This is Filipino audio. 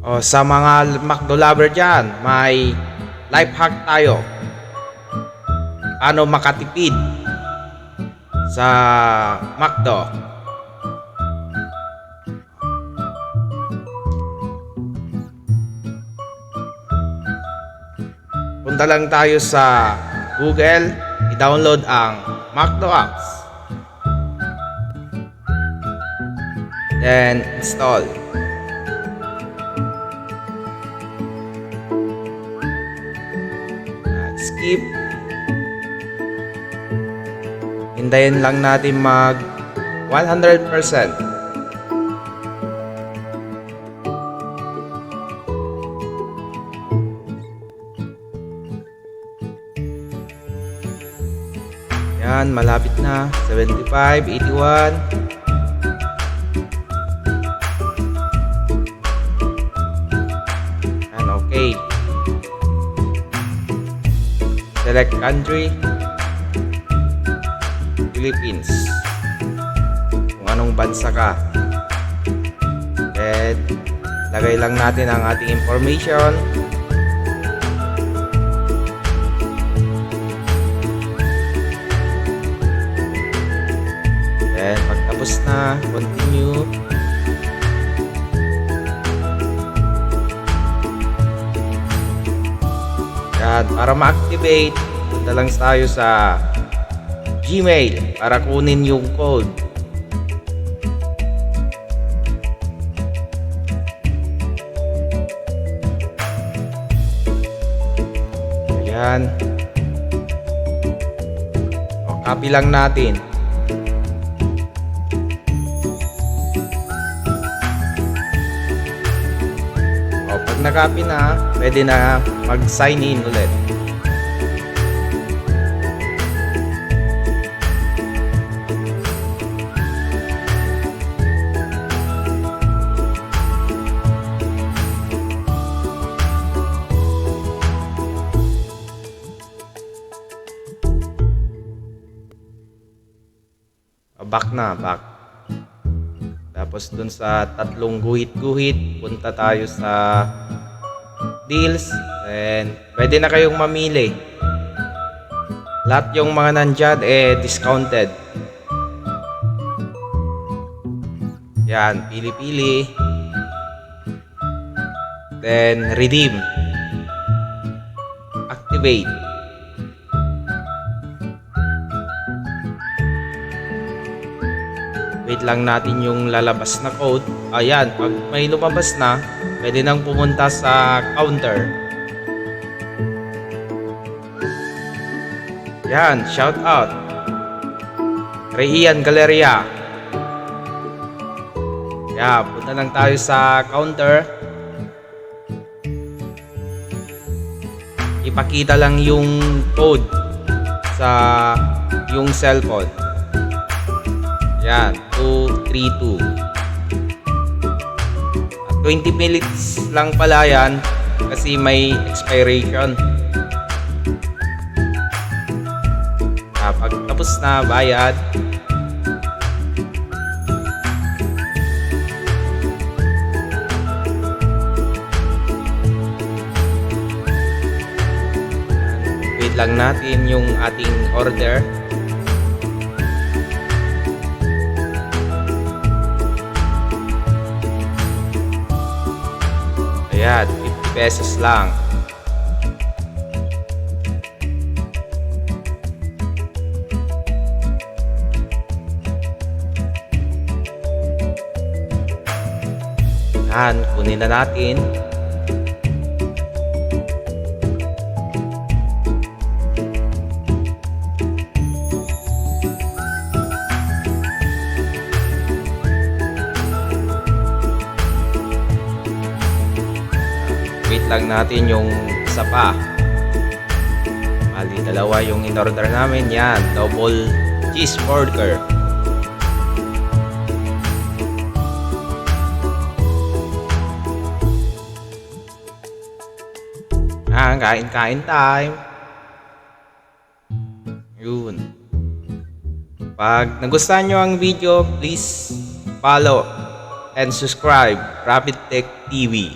O sa mga McDo lover dyan, may life hack tayo. Paano makatipid sa McDo. Punta lang tayo sa Google, i-download ang McDo apps. Then install. Skip. Hintayin lang natin mag 100%. Yan, malapit na. 75, 81. Yan, okay. Select country. Philippines. Kung anong bansa ka. Then, lagay lang natin ang ating information. Then, pagtapos na, continue. Yan, para ma-activate, punta lang tayo sa Gmail para kunin yung code. Ayan. O, copy lang natin. O, pag na-copy na, pwede na mag-sign in ulit. Back na, back. Tapos dun sa tatlong guhit-guhit, punta tayo sa deals. And pwede na kayong mamili. Lahat yung mga nandyan discounted. Yan, pili-pili. Then redeem. Activate. Wait lang natin yung lalabas na code. Ayan, pag may lumabas na, pwede nang pumunta sa counter. Yan, shout out. Rian Galeria. Yan, punta lang tayo sa counter. Ipakita lang yung code sa yung cellphone. Yan, 232. At 20 minutes lang pala yan kasi may expiration. Pag tapos na, bayad. Wait lang natin yung ating order. Ayan, 50 pesos lang. Ayan, kunin na natin. Wait lang natin yung isa pa. Bali, dalawa yung in-order namin. Yan, double cheeseburger. Kain-kain time. Yun. Pag nagustuhan nyo ang video, please follow and subscribe Rapid Tech TV.